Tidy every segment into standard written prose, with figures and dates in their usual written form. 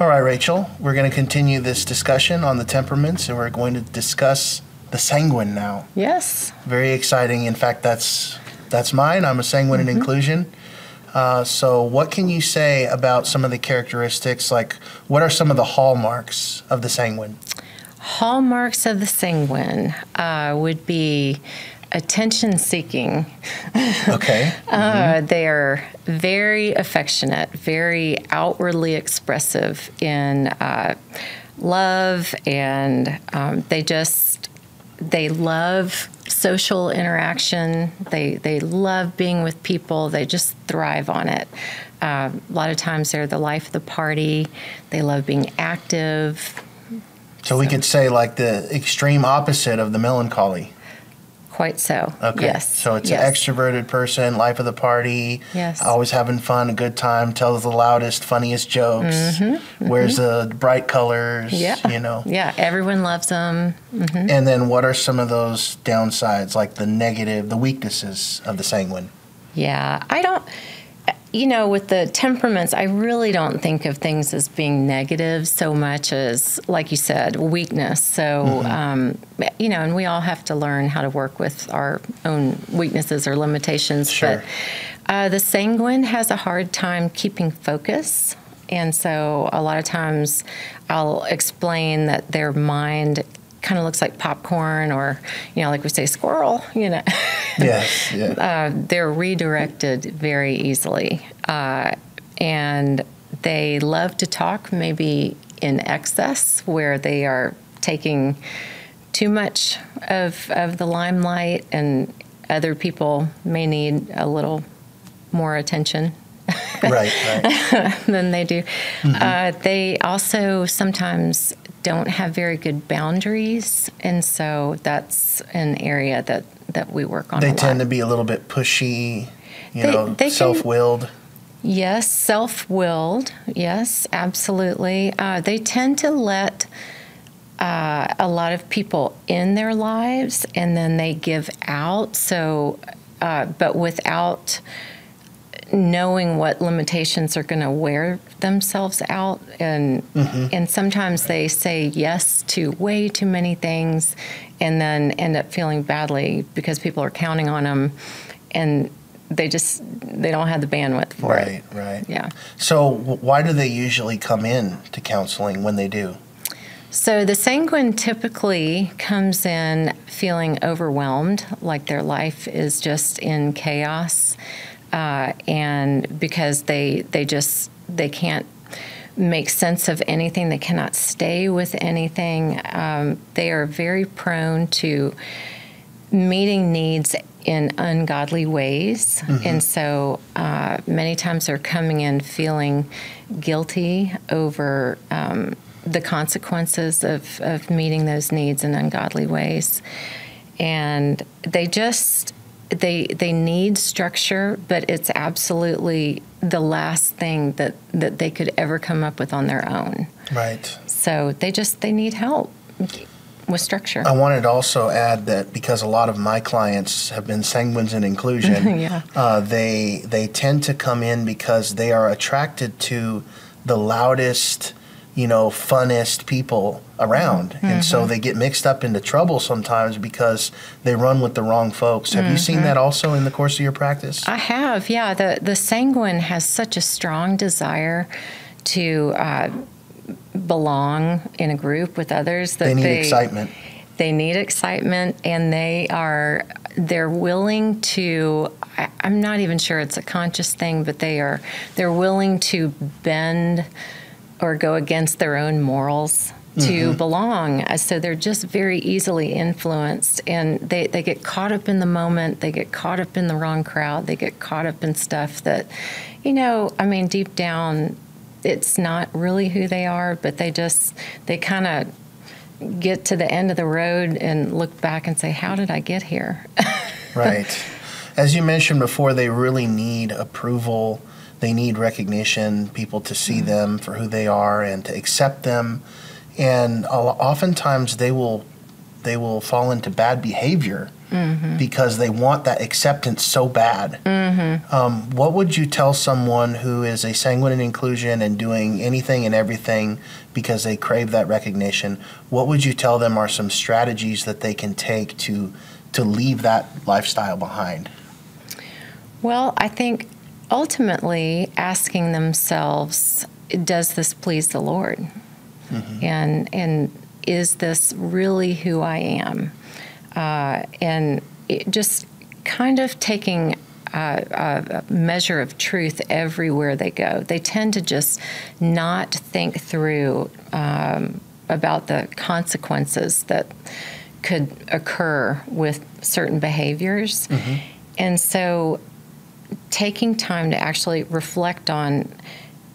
All right, Rachel, we're going to continue this discussion on the temperaments, and we're going to discuss the sanguine now. Yes. Very exciting. In fact, that's mine. I'm a sanguine in inclusion. So what can you say about some of the characteristics? Like, what are some of the hallmarks of the sanguine? Hallmarks of the sanguine would be attention-seeking. Okay. They're very affectionate, very outwardly expressive in love, and they love social interaction. They love being with people. They just thrive on it. A lot of times they're the life of the party. They love being active. So we could say like the extreme opposite of the melancholy. Quite so. Okay. Yes. So it's an extroverted person, life of the party, yes, always having fun, a good time, tells the loudest, funniest jokes, wears the bright colors, you know. Yeah, everyone loves them. And then what are some of those downsides, like the negative, the weaknesses of the sanguine? Yeah, I don't, with the temperaments, I really don't think of things as being negative so much as, like you said, weakness. So, and we all have to learn how to work with our own weaknesses or limitations. Sure. But the sanguine has a hard time keeping focus. And so a lot of times I'll explain that their mind kind of looks like popcorn, or, like we say, squirrel, Yes, yeah. They're redirected very easily. And they love to talk maybe in excess, where they are taking too much of the limelight, and other people may need a little more attention. Right. than they do. They also sometimes don't have very good boundaries, and so that's an area that we work on. They a lot. tend to be a little bit pushy, they self-willed. Yes, self-willed. Yes, absolutely. They tend to let a lot of people in their lives, and then they give out. So, but without knowing what limitations are going to wear themselves out, and sometimes they say yes to way too many things, and then end up feeling badly because people are counting on them, and they don't have the bandwidth for it. Right. Yeah. So why do they usually come in to counseling when they do? So the sanguine typically comes in feeling overwhelmed, like their life is just in chaos. And because they can't make sense of anything, they cannot stay with anything. They are very prone to meeting needs in ungodly ways, and so many times they're coming in feeling guilty over the consequences of meeting those needs in ungodly ways, and they need structure, but it's absolutely the last thing that they could ever come up with on their own. Right. So they need help with structure. I wanted to also add that because a lot of my clients have been sanguines in inclusion, they tend to come in because they are attracted to the loudest, funnest people around. And so they get mixed up into trouble sometimes because they run with the wrong folks. Have you seen that also in the course of your practice? I have, yeah. The sanguine has such a strong desire to belong in a group with others that they need excitement. They need excitement, and they're willing to, I'm not even sure it's a conscious thing, but they're willing to bend or go against their own morals to belong. So they're just very easily influenced, and they get caught up in the moment. They get caught up in the wrong crowd. They get caught up in stuff that, deep down, it's not really who they are, but they kind of get to the end of the road and look back and say, how did I get here? Right. As you mentioned before, they really need approval. They need recognition, people to see them for who they are and to accept them. And oftentimes they will fall into bad behavior because they want that acceptance so bad. What would you tell someone who is a sanguine in inclusion and doing anything and everything because they crave that recognition? What would you tell them are some strategies that they can take to leave that lifestyle behind? Well, I think ultimately asking themselves, does this please the Lord? And is this really who I am? And just kind of taking a measure of truth everywhere they go. They tend to just not think through about the consequences that could occur with certain behaviors. And so taking time to actually reflect on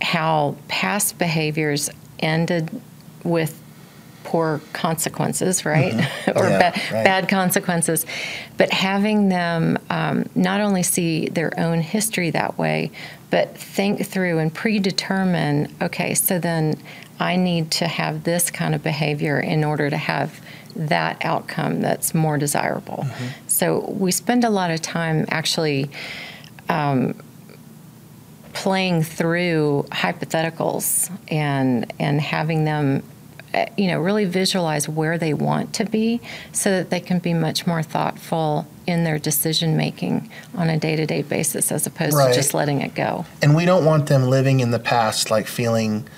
how past behaviors ended with poor consequences, right? Or bad consequences. But having them not only see their own history that way, but think through and predetermine, okay, so then I need to have this kind of behavior in order to have that outcome that's more desirable. So we spend a lot of time actually playing through hypotheticals and having them really visualize where they want to be so that they can be much more thoughtful in their decision making on a day-to-day basis as opposed to just letting it go. And we don't want them living in the past, like feelings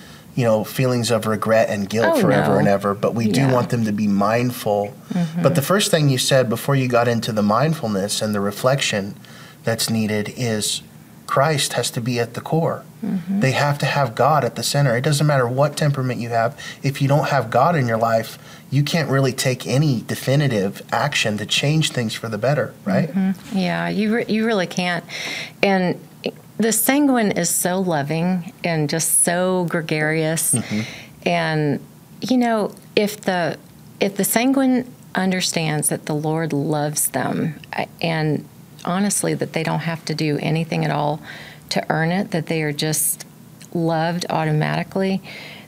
of regret and guilt forever and ever, but we do want them to be mindful. But the first thing you said before you got into the mindfulness and the reflection that's needed is Christ has to be at the core. They have to have God at the center. It doesn't matter what temperament you have. If you don't have God in your life, you can't really take any definitive action to change things for the better, right? Yeah, you really can't. And the sanguine is so loving and just so gregarious. And, if the sanguine understands that the Lord loves them and honestly that they don't have to do anything at all to earn it, that they are just loved automatically,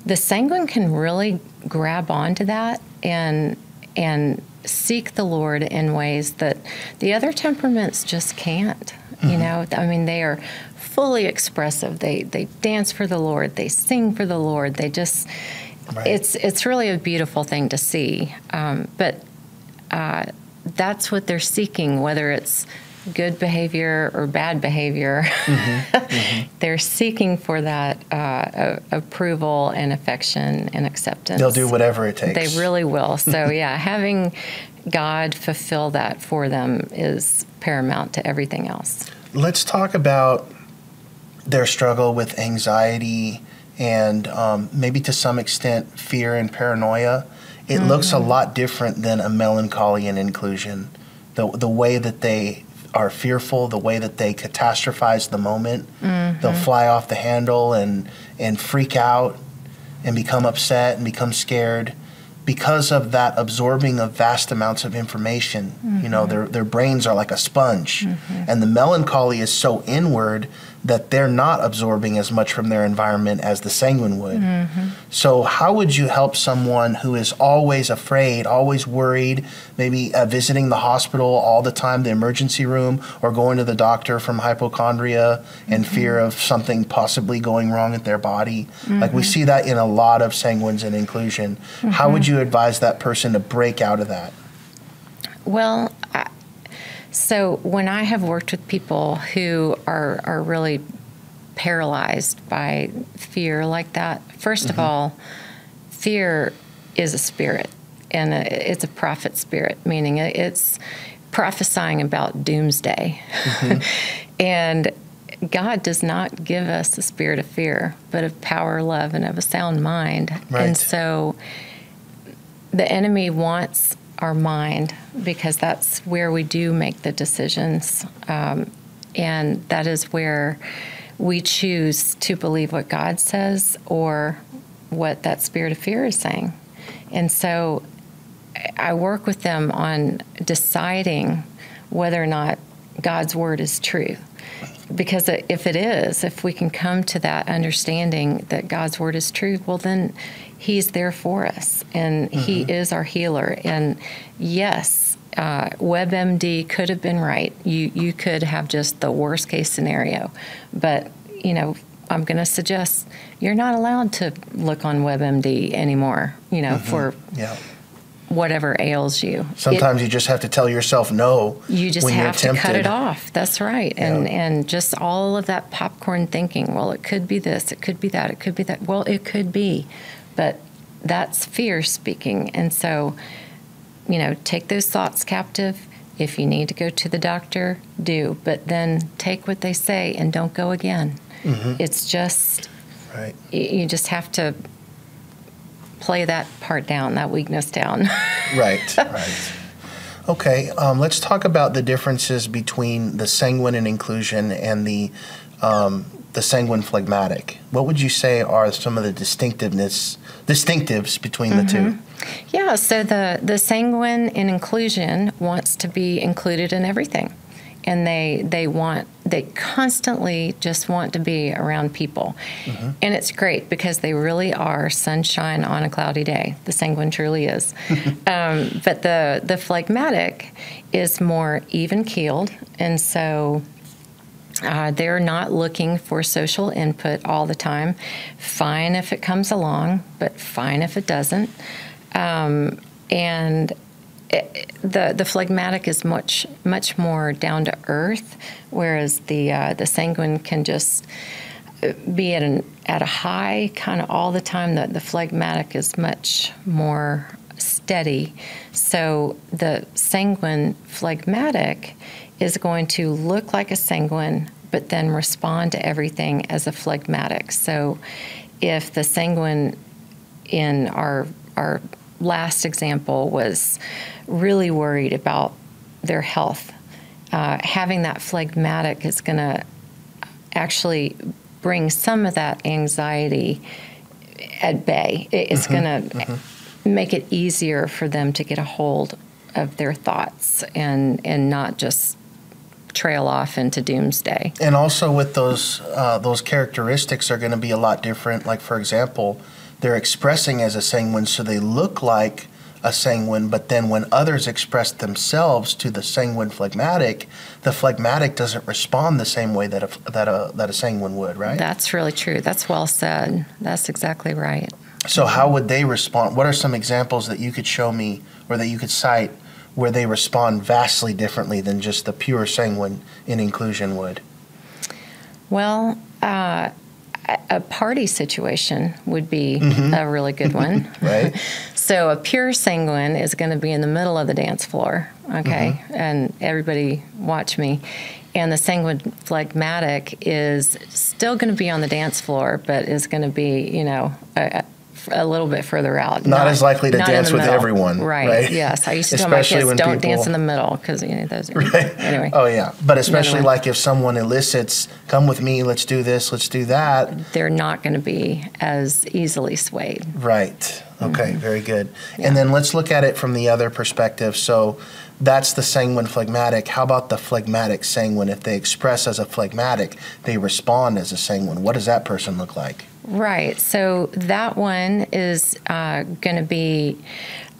the sanguine can really grab onto that and seek the Lord in ways that the other temperaments just can't. They are fully expressive. They dance for the Lord. They sing for the Lord. They just, it's really a beautiful thing to see. But that's what they're seeking, whether it's good behavior or bad behavior. They're seeking for that approval and affection and acceptance. They'll do whatever it takes. They really will. So having God fulfill that for them is paramount to everything else. Let's talk about their struggle with anxiety and maybe to some extent fear and paranoia. It looks a lot different than a melancholy and inclusion. The way that they are fearful, the way that they catastrophize the moment, they'll fly off the handle and freak out and become upset and become scared because of that absorbing of vast amounts of information. Their brains are like a sponge. And the melancholy is so inward that they're not absorbing as much from their environment as the sanguine would. So how would you help someone who is always afraid, always worried, maybe visiting the hospital all the time, the emergency room, or going to the doctor from hypochondria and fear of something possibly going wrong at their body? Like we see that in a lot of sanguines in inclusion. How would you advise that person to break out of that? Well, so when I have worked with people who are really paralyzed by fear like that, first of all, fear is a spirit, and it's a prophet spirit, meaning it's prophesying about doomsday. And God does not give us a spirit of fear, but of power, love, and of a sound mind. And so the enemy wants our mind because that's where we do make the decisions. And that is where we choose to believe what God says or what that spirit of fear is saying. And so I work with them on deciding whether or not God's word is true. Because if it is, if we can come to that understanding that God's word is true, well, then He's there for us, and He is our healer. And yes, WebMD could have been right. You could have just the worst case scenario. But, I'm going to suggest you're not allowed to look on WebMD anymore, for whatever ails you. Sometimes you just have to tell yourself no. You just when have you're to tempted. cut it off. That's right. And just all of that popcorn thinking, well, it could be this, it could be that, it could be that. Well, it could be. But that's fear speaking. And so, take those thoughts captive. If you need to go to the doctor, do. But then take what they say and don't go again. It's just, you just have to play that part down, that weakness down. Right. Okay, let's talk about the differences between the sanguine in inclusion and the sanguine phlegmatic. What would you say are some of the distinctives between the two? Yeah, so the sanguine in inclusion wants to be included in everything. And they constantly just want to be around people. And it's great because they really are sunshine on a cloudy day. The sanguine truly is. But the phlegmatic is more even-keeled, and so they're not looking for social input all the time. Fine if it comes along, but fine if it doesn't. The phlegmatic is much more down to earth, whereas the sanguine can just be at a high kind of all the time. The phlegmatic is much more steady. So the sanguine phlegmatic is going to look like a sanguine, but then respond to everything as a phlegmatic. So if the sanguine in our last example was really worried about their health, having that phlegmatic is going to actually bring some of that anxiety at bay. It's going to make it easier for them to get a hold of their thoughts and not just trail off into doomsday. And also with those characteristics are going to be a lot different. Like, for example, they're expressing as a sanguine, so they look like a sanguine, but then when others express themselves to the sanguine phlegmatic, the phlegmatic doesn't respond the same way that a sanguine would, right? That's really true. That's well said. That's exactly right. So how would they respond? What are some examples that you could show me or that you could cite where they respond vastly differently than just the pure sanguine in inclusion would? Well, a party situation would be a really good one. Right. So a pure sanguine is going to be in the middle of the dance floor, okay? And everybody watch me. And the sanguine phlegmatic is still going to be on the dance floor, but is going to be, a little bit further out. Not as likely to dance with everyone. Right. Yes. I used to tell my kids, don't dance in the middle because, those are, anyway. Oh, yeah. But especially like if someone elicits, come with me, let's do this, let's do that. They're not going to be as easily swayed. Right. Okay. Very good. Yeah. And then let's look at it from the other perspective. So that's the sanguine phlegmatic. How about the phlegmatic sanguine? If they express as a phlegmatic, they respond as a sanguine. What does that person look like? Right. So that one is going to be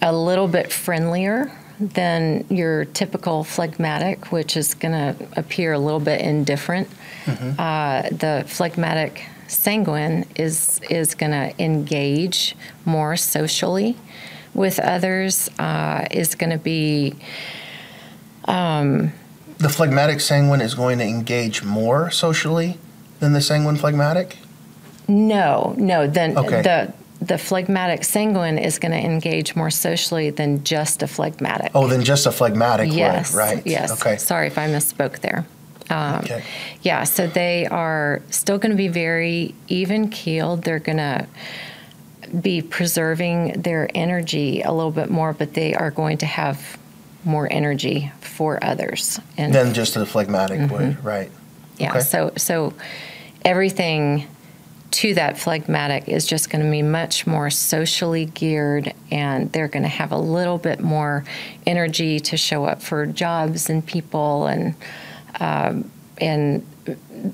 a little bit friendlier than your typical phlegmatic, which is going to appear a little bit indifferent. The phlegmatic sanguine is going to engage more socially with others, is going to be... The phlegmatic sanguine is going to engage more socially than the sanguine phlegmatic? No. Then okay. The phlegmatic sanguine is going to engage more socially than just a phlegmatic. Oh, than just a phlegmatic yes, would, right? Yes. Okay. Sorry if I misspoke there. Okay. Yeah, so they are still going to be very even-keeled. They're going to be preserving their energy a little bit more, but they are going to have more energy for others. Than just a phlegmatic would, right? Yeah, okay. So everything to that phlegmatic is just going to be much more socially geared, and they're going to have a little bit more energy to show up for jobs and people, and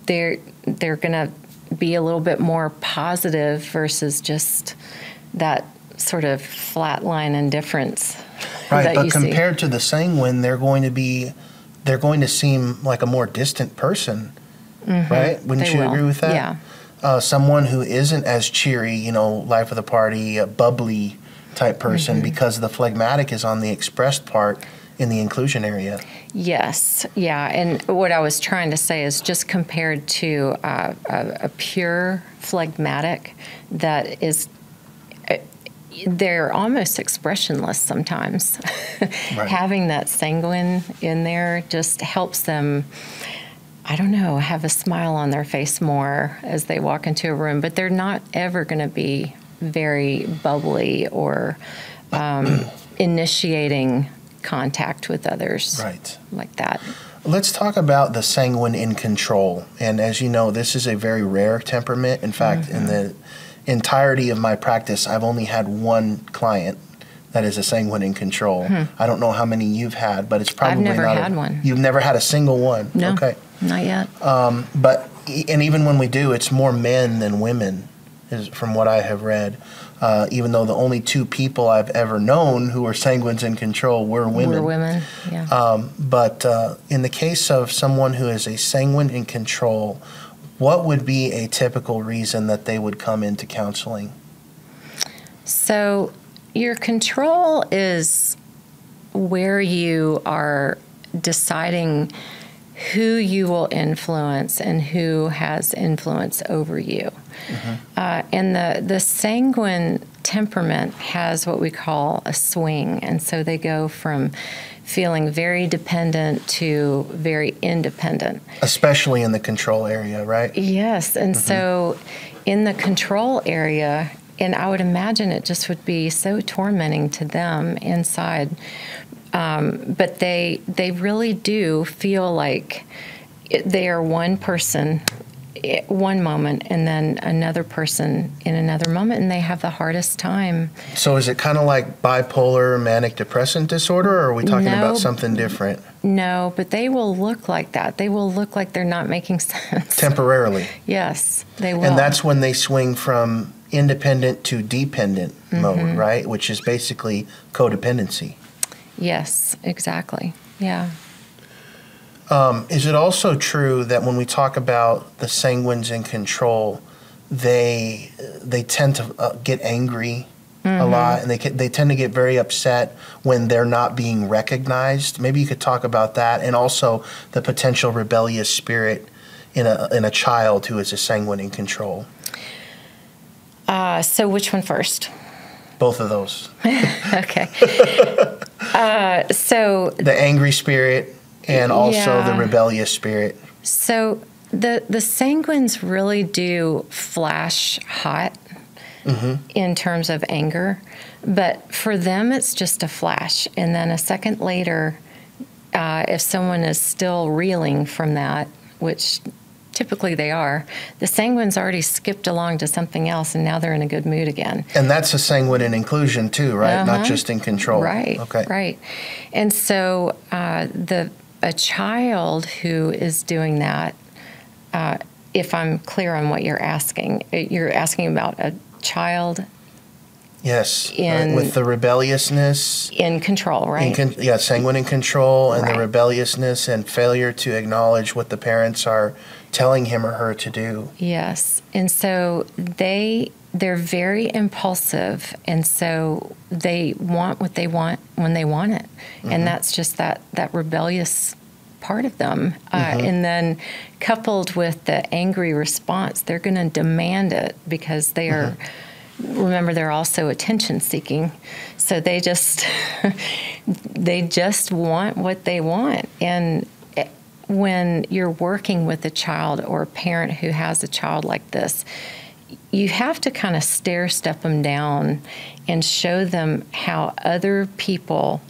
they're going to be a little bit more positive versus just that sort of flatline indifference. Right, but you compared to the sanguine, they're going to seem like a more distant person, right? Wouldn't you agree with that? Yeah. Someone who isn't as cheery, life of the party, bubbly type person, because the phlegmatic is on the expressed part in the inclusion area. Yes, yeah, and what I was trying to say is just compared to a pure phlegmatic that is, they're almost expressionless sometimes. Right. Having that sanguine in there just helps them, I don't know, have a smile on their face more as they walk into a room, but they're not ever going to be very bubbly or initiating contact with others, right, like that. Let's talk about the sanguine in control. And as you know, this is a very rare temperament. In fact, in the entirety of my practice, I've only had one client that is a sanguine in control. I don't know how many you've had, but it's probably I've never not had one. You've never had a single one? No, okay, not yet. And even when we do, it's more men than women, is from what I have read. Even though the only two people I've ever known who were sanguines in control were women. Yeah. But in the case of someone who is a sanguine in control, what would be a typical reason that they would come into counseling? So your control is where you are deciding who you will influence and who has influence over you. And the sanguine temperament has what we call a swing, and so they go from feeling very dependent to very independent. Especially in the control area, right? Yes, and so in the control area, and I would imagine it just would be so tormenting to them inside. But they really do feel like they are one person one moment and then another person in another moment, and they have the hardest time. So is it kind of like bipolar manic depressive disorder, or are we talking about something different? No, but they will look like that. They will look like they're not making sense. Temporarily. Yes, they will. And that's when they swing from independent to dependent mode, right? Which is basically codependency. Yes, exactly. Yeah. Is it also true that when we talk about the sanguines in control, they tend to get angry a lot, and they tend to get very upset when they're not being recognized? Maybe you could talk about that, and also the potential rebellious spirit in a child who is a sanguine in control. So which one first? Both of those. Okay. So the angry spirit and also the rebellious spirit. So the sanguines really do flash hot in terms of anger, but for them it's just a flash, and then a second later, if someone is still reeling from that, which typically they are, the sanguine's already skipped along to something else, and now they're in a good mood again. And that's a sanguine in inclusion too, right? Not just in control. Right. Okay. Right. And so a child who is doing that, if I'm clear on what you're asking about a child. Yes, with the rebelliousness. In control, right? Sanguine in control, and the rebelliousness and failure to acknowledge what the parents are telling him or her to do. Yes, and so they're very impulsive, and so they want what they want when they want it, and that's just that rebellious part of them. And then coupled with the angry response, they're going to demand it because they are. Remember, they're also attention seeking, so they just want what they want. And when you're working with a child or a parent who has a child like this, you have to kind of step them down and show them how other people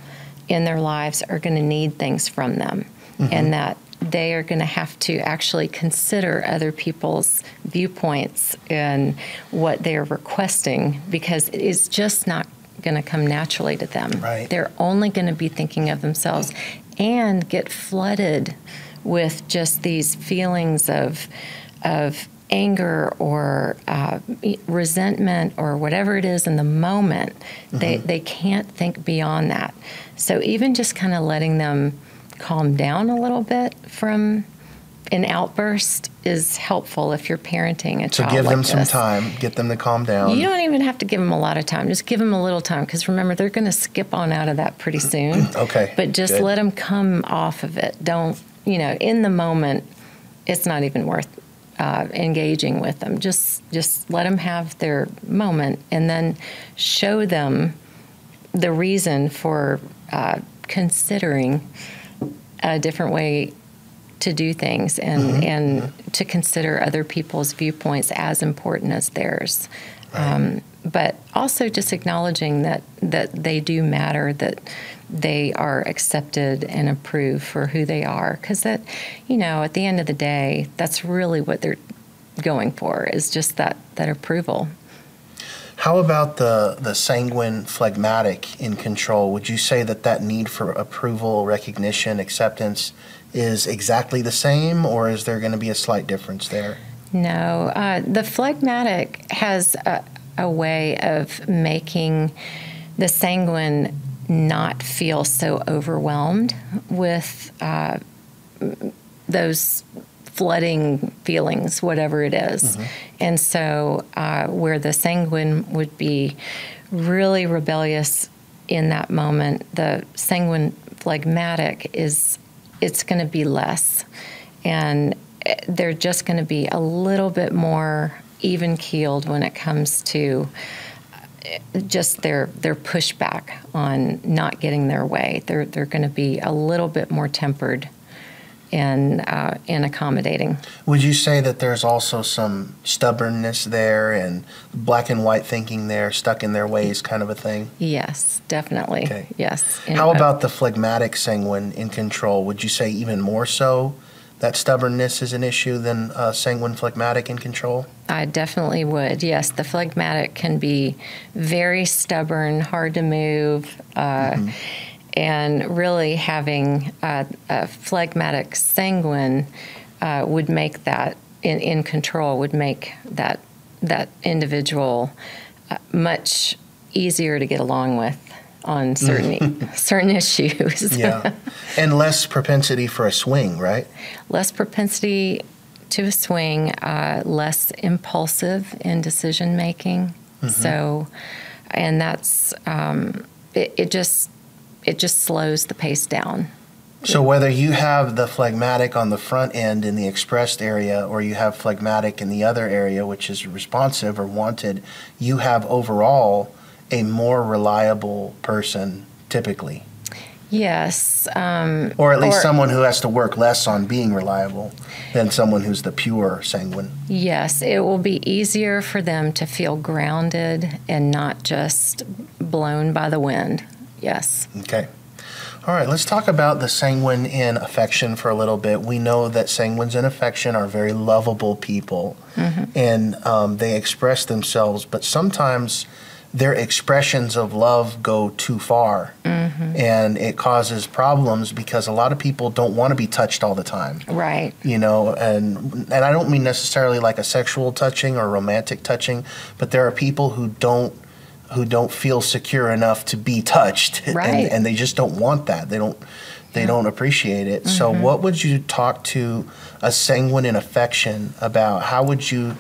in their lives are going to need things from them, and that they are going to have to actually consider other people's viewpoints and what they're requesting, because it's just not going to come naturally to them. Right. They're only going to be thinking of themselves and get flooded with just these feelings of anger or resentment or whatever it is in the moment, they can't think beyond that. So even just kind of letting them calm down a little bit from an outburst is helpful if you're parenting a child. So give them like some this. time, get them to calm down. You don't even have to give them a lot of time. Just give them a little time, because remember, they're going to skip on out of that pretty soon. Okay. But just let them come off of it. Don't, in the moment, it's not even worth engaging with them. Just let them have their moment, and then show them the reason for considering a different way to do things, and to consider other people's viewpoints as important as theirs. Right. But also just acknowledging that they do matter, that they are accepted and approved for who they are. Because that, at the end of the day, that's really what they're going for, is just that approval. How about the sanguine phlegmatic in control? Would you say that need for approval, recognition, acceptance is exactly the same, or is there going to be a slight difference there? No. The phlegmatic has a way of making the sanguine not feel so overwhelmed with those flooding feelings, whatever it is. And so where the sanguine would be really rebellious in that moment, the sanguine phlegmatic it's going to be less. And they're just going to be a little bit more even-keeled when it comes to just their pushback on not getting their way. They're going to be a little bit more tempered and accommodating. Would you say that there's also some stubbornness there and black and white thinking there, stuck in their ways kind of a thing? Yes, definitely. Okay. Yes. How about the phlegmatic sanguine in control? Would you say even more so that stubbornness is an issue than sanguine phlegmatic in control? I definitely would. Yes, the phlegmatic can be very stubborn, hard to move, and really having a phlegmatic sanguine would make that in control, would make that individual much easier to get along with on certain issues. Yeah, and less propensity for a swing, right? Less propensity to a swing, less impulsive in decision making. So, and that's it just slows the pace down. So whether you have the phlegmatic on the front end in the expressed area, or you have phlegmatic in the other area, which is responsive or wanted, you have overall a more reliable person typically. Yes. Or at least someone who has to work less on being reliable than someone who's the pure sanguine. Yes, it will be easier for them to feel grounded and not just blown by the wind. Yes. Okay. All right, let's talk about the sanguine in affection for a little bit. We know that sanguines in affection are very lovable people, and they express themselves, but sometimes their expressions of love go too far, and it causes problems because a lot of people don't want to be touched all the time. Right. And I don't mean necessarily like a sexual touching or romantic touching, but there are people who don't feel secure enough to be touched, right. and they just don't want that. They don't appreciate it. So what would you talk to a sanguine in affection about? How would you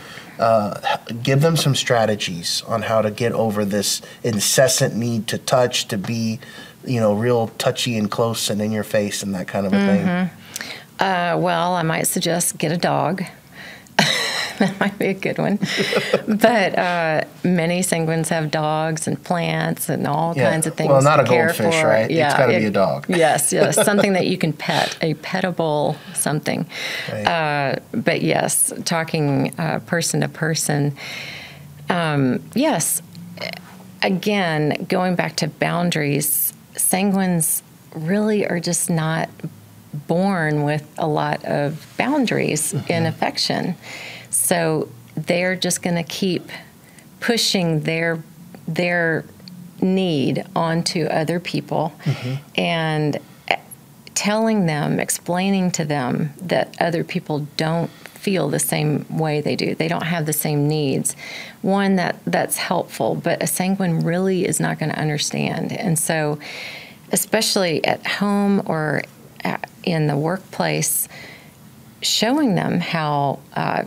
give them some strategies on how to get over this incessant need to touch, to be, real touchy and close and in your face and that kind of a thing? Well, I might suggest get a dog. That might be a good one. But many sanguines have dogs and plants and all kinds of things. Well, not to a care goldfish, for. right? Yeah, it's got to be a dog. Yes, something that you can pet, a petable something. Right. But yes, talking person to person. Yes, again, going back to boundaries, sanguines really are just not born with a lot of boundaries in affection. So they're just going to keep pushing their need onto other people and telling them, explaining to them that other people don't feel the same way they do. They don't have the same needs. One, that's helpful, but a sanguine really is not going to understand. And so, especially at home or in the workplace, showing them how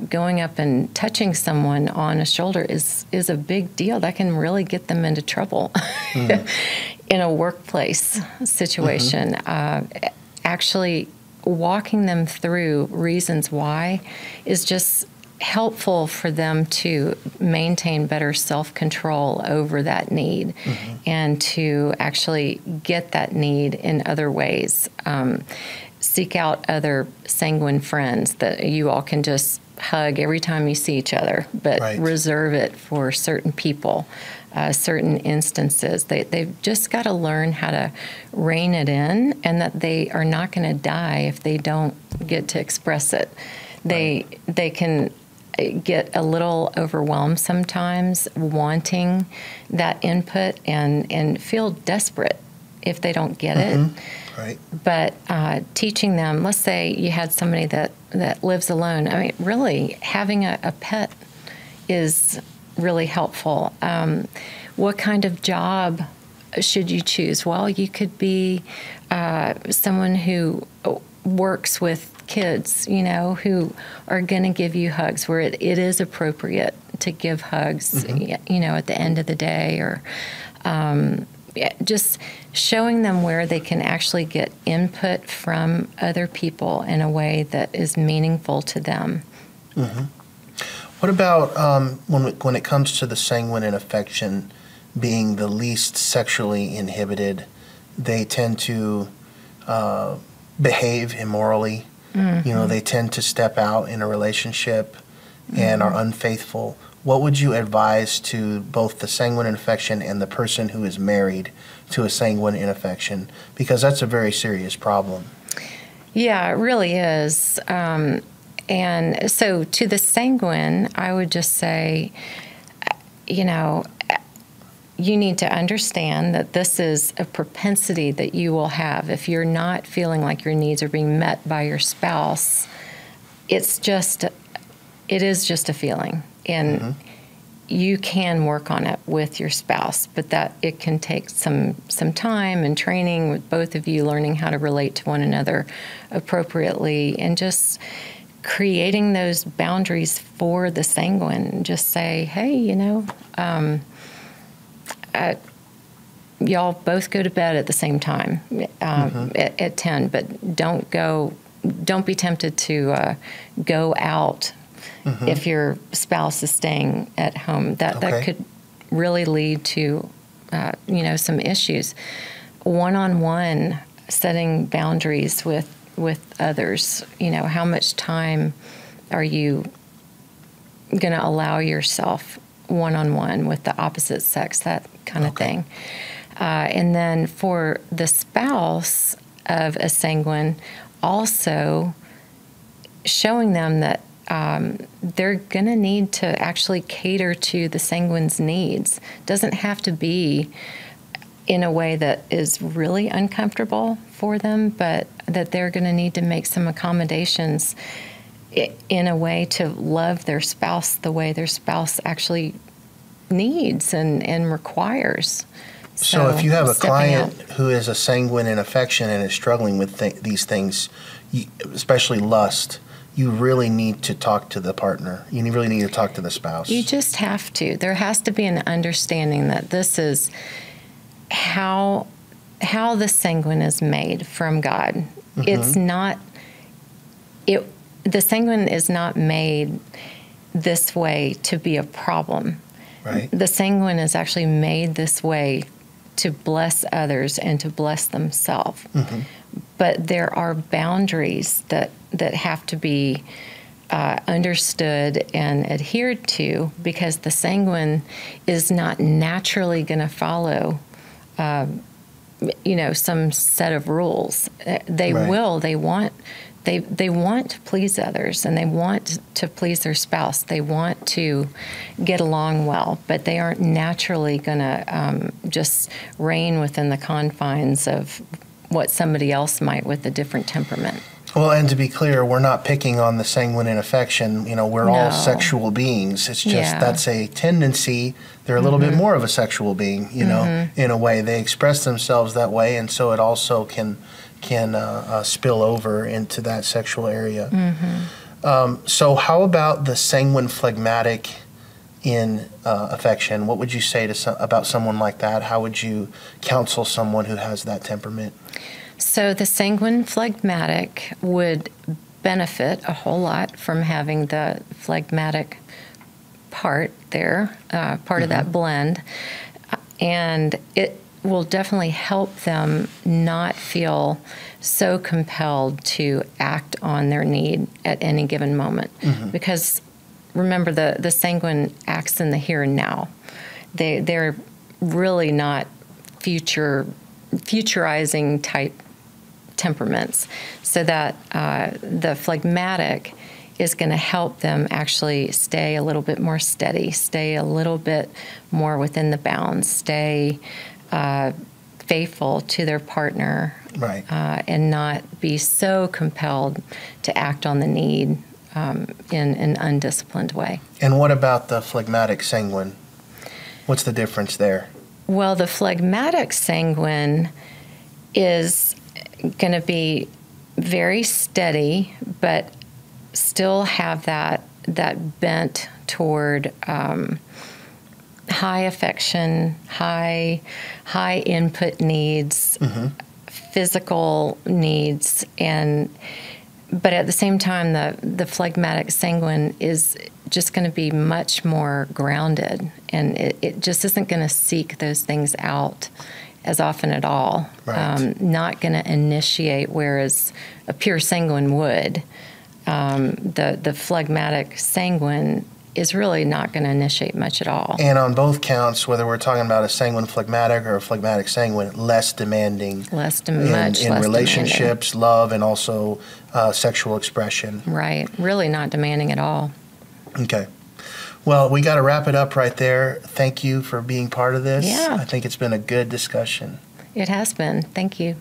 going up and touching someone on a shoulder is a big deal. That can really get them into trouble in a workplace situation. Actually walking them through reasons why is just helpful for them to maintain better self-control over that need and to actually get that need in other ways. Seek out other sanguine friends that you all can just hug every time you see each other, but reserve it for certain people, certain instances. They've just got to learn how to rein it in, and that they are not going to die if they don't get to express it. They can get a little overwhelmed sometimes wanting that input and feel desperate if they don't get it. Right. But teaching them, let's say you had somebody that lives alone. I mean, really, having a pet is really helpful. What kind of job should you choose? Well, you could be someone who works with kids, who are going to give you hugs, where it is appropriate to give hugs, at the end of the day, or just showing them where they can actually get input from other people in a way that is meaningful to them. What about when it comes to the sanguine in affection being the least sexually inhibited? They tend to behave immorally. They tend to step out in a relationship and are unfaithful. What would you advise to both the sanguine in affection and the person who is married to a sanguine in affection? Because that's a very serious problem. Yeah, it really is. And so to the sanguine, I would just say, you need to understand that this is a propensity that you will have. If you're not feeling like your needs are being met by your spouse, it is just a feeling. And you can work on it with your spouse, but that it can take some time and training with both of you, learning how to relate to one another appropriately, and just creating those boundaries for the sanguine. Just say, hey, y'all both go to bed at the same time at 10, but don't be tempted to go out if your spouse is staying at home. That could really lead to some issues. One-on-one, setting boundaries with others. How much time are you going to allow yourself one-on-one with the opposite sex, that kind of thing. And then for the spouse of a sanguine, also showing them that they're going to need to actually cater to the sanguine's needs. Doesn't have to be in a way that is really uncomfortable for them, but that they're going to need to make some accommodations in a way to love their spouse the way their spouse actually needs and requires. So if you have a client who is a sanguine in affection and is struggling with these things, especially lust, you really need to talk to the partner. You really need to talk to the spouse. You just have to. There has to be an understanding that this is how the sanguine is made from God. It's not. The sanguine is not made this way to be a problem. Right. The sanguine is actually made this way to bless others and to bless themselves. But there are boundaries that have to be understood and adhered to, because the sanguine is not naturally going to follow some set of rules. They will. They want to please others, and they want to please their spouse. They want to get along well, but they aren't naturally going to just reign within the confines of what somebody else might with a different temperament. Well, and to be clear, we're not picking on the sanguine in affection. We're all sexual beings. It's just that's a tendency. They're a little bit more of a sexual being, in a way. They express themselves that way, and so it also can spill over into that sexual area. So how about the sanguine phlegmatic in affection? What would you say about someone like that? How would you counsel someone who has that temperament? So the sanguine phlegmatic would benefit a whole lot from having the phlegmatic part there, part of that blend. And it will definitely help them not feel so compelled to act on their need at any given moment. Because remember, the sanguine acts in the here and now. They're really not futurizing type temperaments, so that the phlegmatic is going to help them actually stay a little bit more steady, stay a little bit more within the bounds, stay faithful to their partner, right, and not be so compelled to act on the need in an undisciplined way. And what about the phlegmatic sanguine? What's the difference there? Well, the phlegmatic sanguine is going to be very steady, but still have that bent toward high affection, high input needs, physical needs, but at the same time, the phlegmatic sanguine is just going to be much more grounded, and it just isn't going to seek those things out as often at all. Right. Not going to initiate, whereas a pure sanguine would. The phlegmatic sanguine is really not going to initiate much at all. And on both counts, whether we're talking about a sanguine phlegmatic or a phlegmatic sanguine, less demanding. Much in less relationships, demanding. love, and also sexual expression. Right. Really not demanding at all. Okay. Well, we got to wrap it up right there. Thank you for being part of this. Yeah. I think it's been a good discussion. It has been. Thank you.